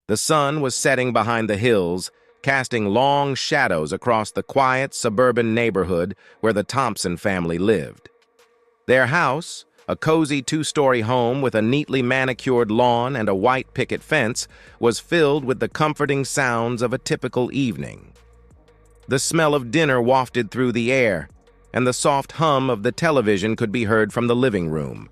The sun was setting behind the hills, casting long shadows across the quiet suburban neighborhood where the Thompson family lived. Their house, a cozy two-story home with a neatly manicured lawn and a white picket fence, was filled with the comforting sounds of a typical evening. The smell of dinner wafted through the air, and the soft hum of the television could be heard from the living room.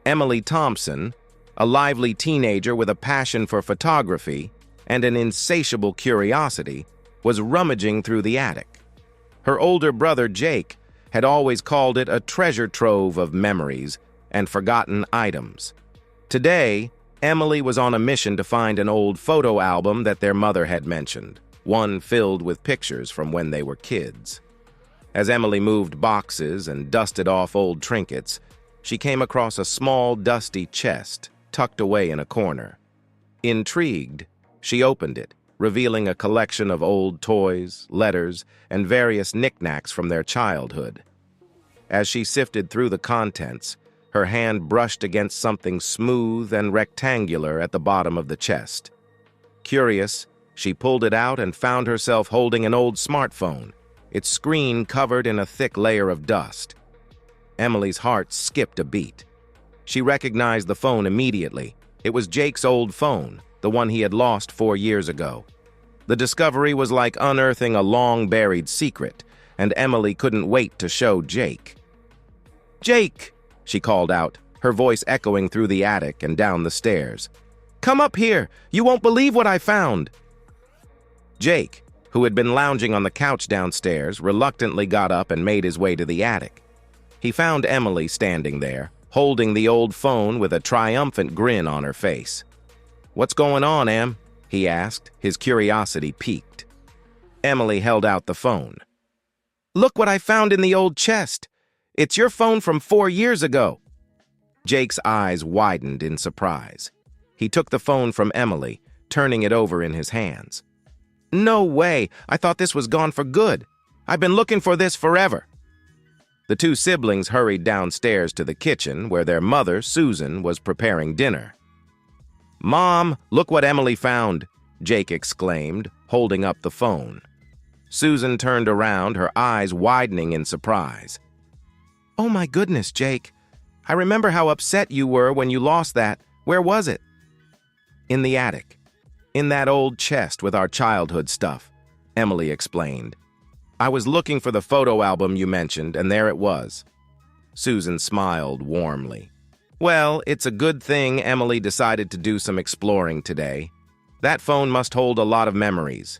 Emily Thompson, a lively teenager with a passion for photography and an insatiable curiosity, was rummaging through the attic. Her older brother, Jake, had always called it a treasure trove of memories and forgotten items. Today, Emily was on a mission to find an old photo album that their mother had mentioned, one filled with pictures from when they were kids. As Emily moved boxes and dusted off old trinkets, she came across a small, dusty chest tucked away in a corner. Intrigued, she opened it, revealing a collection of old toys, letters, and various knickknacks from their childhood. As she sifted through the contents, her hand brushed against something smooth and rectangular at the bottom of the chest. Curious, she pulled it out and found herself holding an old smartphone, its screen covered in a thick layer of dust. Emily's heart skipped a beat. She recognized the phone immediately. It was Jake's old phone, the one he had lost 4 years ago. The discovery was like unearthing a long-buried secret, and Emily couldn't wait to show Jake. "Jake!" she called out, her voice echoing through the attic and down the stairs. "Come up here! You won't believe what I found!" Jake, who had been lounging on the couch downstairs, reluctantly got up and made his way to the attic. He found Emily standing there, holding the old phone with a triumphant grin on her face. "What's going on, Em?" he asked, his curiosity piqued. Emily held out the phone. "Look what I found in the old chest. It's your phone from 4 years ago." Jake's eyes widened in surprise. He took the phone from Emily, turning it over in his hands. "No way! I thought this was gone for good. I've been looking for this forever." The two siblings hurried downstairs to the kitchen where their mother, Susan, was preparing dinner. "Mom, look what Emily found!" Jake exclaimed, holding up the phone. Susan turned around, her eyes widening in surprise. "Oh my goodness, Jake. I remember how upset you were when you lost that. Where was it?" "In the attic. In that old chest with our childhood stuff," Emily explained. "I was looking for the photo album you mentioned, and there it was." Susan smiled warmly. "Well, it's a good thing Emily decided to do some exploring today. That phone must hold a lot of memories."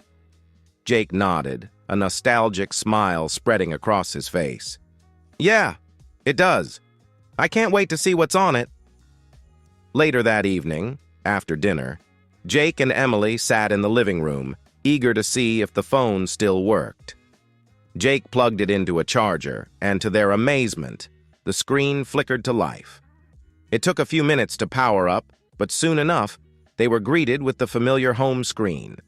Jake nodded, a nostalgic smile spreading across his face. "Yeah, it does. I can't wait to see what's on it." Later that evening, after dinner, Jake and Emily sat in the living room, eager to see if the phone still worked. Jake plugged it into a charger, and to their amazement, the screen flickered to life. It took a few minutes to power up, but soon enough, they were greeted with the familiar home screen.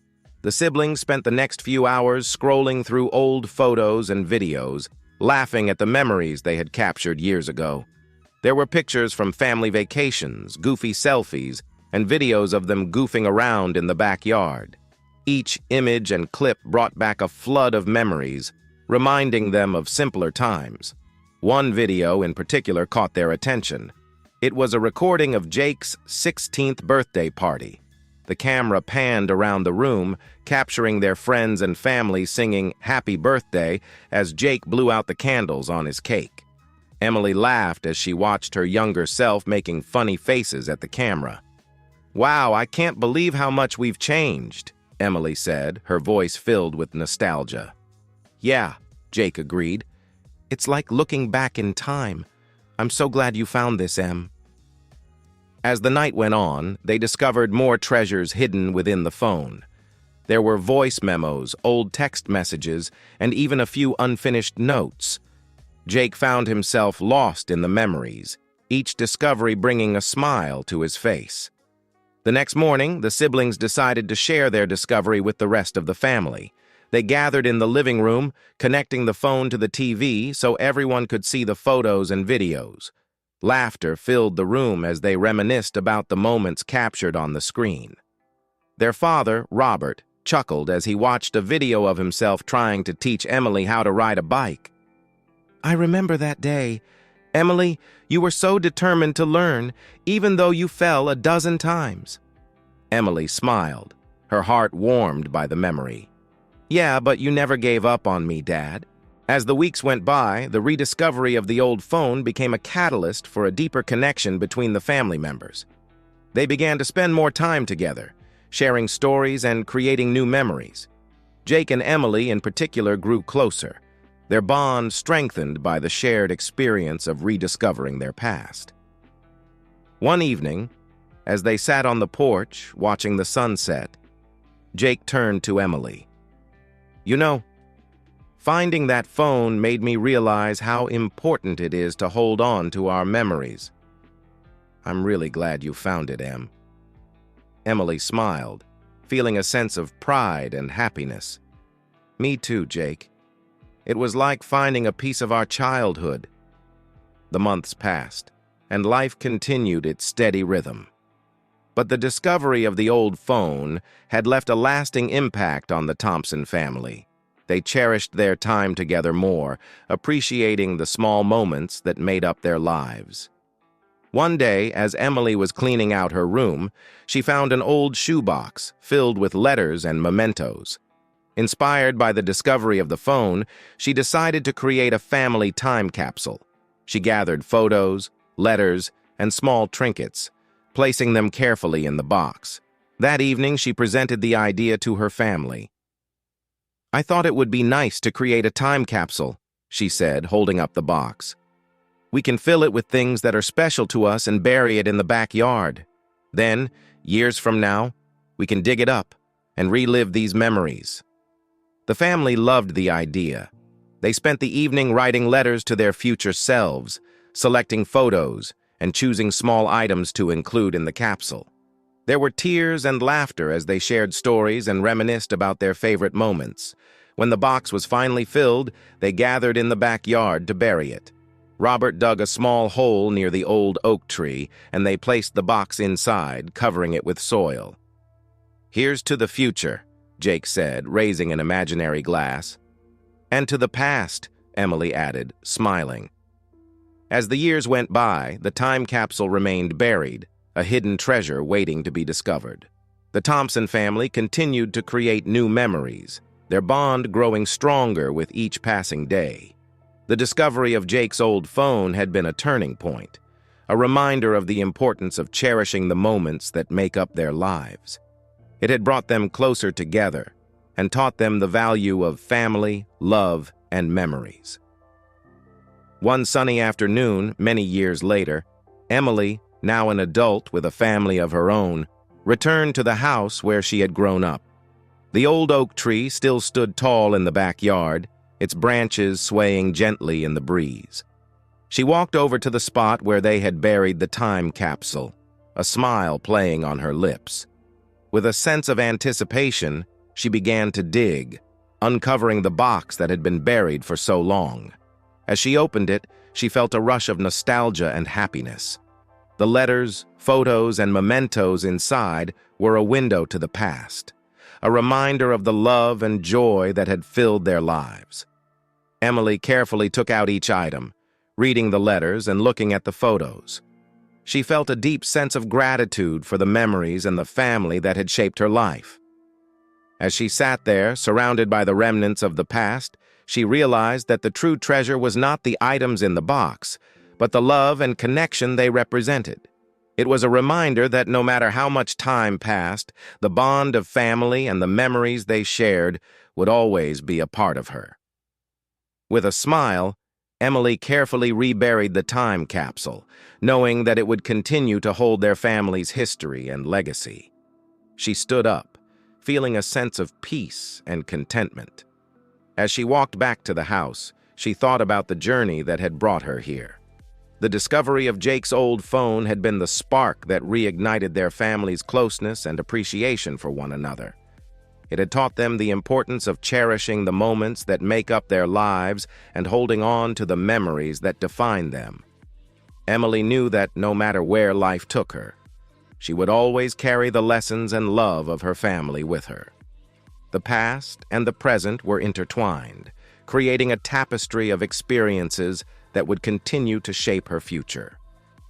The siblings spent the next few hours scrolling through old photos and videos, laughing at the memories they had captured years ago. There were pictures from family vacations, goofy selfies, and videos of them goofing around in the backyard. Each image and clip brought back a flood of memories, reminding them of simpler times. One video in particular caught their attention. It was a recording of Jake's 16th birthday party. The camera panned around the room, capturing their friends and family singing "Happy Birthday" as Jake blew out the candles on his cake. Emily laughed as she watched her younger self making funny faces at the camera. "Wow, I can't believe how much we've changed," Emily said, her voice filled with nostalgia. "Yeah," Jake agreed. "It's like looking back in time. I'm so glad you found this, Em." As the night went on, they discovered more treasures hidden within the phone. There were voice memos, old text messages, and even a few unfinished notes. Jake found himself lost in the memories, each discovery bringing a smile to his face. The next morning, the siblings decided to share their discovery with the rest of the family. They gathered in the living room, connecting the phone to the TV so everyone could see the photos and videos. Laughter filled the room as they reminisced about the moments captured on the screen. Their father, Robert, chuckled as he watched a video of himself trying to teach Emily how to ride a bike. "I remember that day. Emily, you were so determined to learn, even though you fell a dozen times." Emily smiled, her heart warmed by the memory. "Yeah, but you never gave up on me, Dad." As the weeks went by, the rediscovery of the old phone became a catalyst for a deeper connection between the family members. They began to spend more time together, sharing stories and creating new memories. Jake and Emily, in particular, grew closer, their bond strengthened by the shared experience of rediscovering their past. One evening, as they sat on the porch watching the sunset, Jake turned to Emily. "You know, finding that phone made me realize how important it is to hold on to our memories. I'm really glad you found it, Em." Emily smiled, feeling a sense of pride and happiness. "Me too, Jake. It was like finding a piece of our childhood." The months passed, and life continued its steady rhythm. But the discovery of the old phone had left a lasting impact on the Thompson family. They cherished their time together more, appreciating the small moments that made up their lives. One day, as Emily was cleaning out her room, she found an old shoebox filled with letters and mementos. Inspired by the discovery of the phone, she decided to create a family time capsule. She gathered photos, letters, and small trinkets, placing them carefully in the box. That evening, she presented the idea to her family. "I thought it would be nice to create a time capsule," she said, holding up the box. "We can fill it with things that are special to us and bury it in the backyard. Then, years from now, we can dig it up and relive these memories." The family loved the idea. They spent the evening writing letters to their future selves, selecting photos, and choosing small items to include in the capsule. There were tears and laughter as they shared stories and reminisced about their favorite moments. When the box was finally filled, they gathered in the backyard to bury it. Robert dug a small hole near the old oak tree, and they placed the box inside, covering it with soil. "Here's to the future," Jake said, raising an imaginary glass. "And to the past," Emily added, smiling. As the years went by, the time capsule remained buried, a hidden treasure waiting to be discovered. The Thompson family continued to create new memories, their bond growing stronger with each passing day. The discovery of Jake's old phone had been a turning point, a reminder of the importance of cherishing the moments that make up their lives. It had brought them closer together and taught them the value of family, love, and memories. One sunny afternoon, many years later, Emily, now an adult with a family of her own, returned to the house where she had grown up. The old oak tree still stood tall in the backyard, its branches swaying gently in the breeze. She walked over to the spot where they had buried the time capsule, a smile playing on her lips. With a sense of anticipation, she began to dig, uncovering the box that had been buried for so long. As she opened it, she felt a rush of nostalgia and happiness. The letters, photos, and mementos inside were a window to the past, a reminder of the love and joy that had filled their lives. Emily carefully took out each item, reading the letters and looking at the photos. She felt a deep sense of gratitude for the memories and the family that had shaped her life. As she sat there, surrounded by the remnants of the past, she realized that the true treasure was not the items in the box, but the love and connection they represented. It was a reminder that no matter how much time passed, the bond of family and the memories they shared would always be a part of her. With a smile, Emily carefully reburied the time capsule, knowing that it would continue to hold their family's history and legacy. She stood up, feeling a sense of peace and contentment. As she walked back to the house, she thought about the journey that had brought her here. The discovery of Jake's old phone had been the spark that reignited their family's closeness and appreciation for one another. It had taught them the importance of cherishing the moments that make up their lives and holding on to the memories that define them. Emily knew that no matter where life took her, she would always carry the lessons and love of her family with her. The past and the present were intertwined, creating a tapestry of experiences that would continue to shape her future.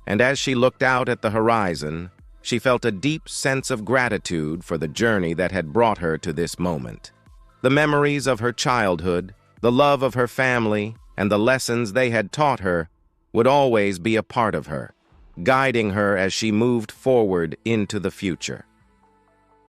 And as she looked out at the horizon, she felt a deep sense of gratitude for the journey that had brought her to this moment. The memories of her childhood, the love of her family, and the lessons they had taught her would always be a part of her, guiding her as she moved forward into the future.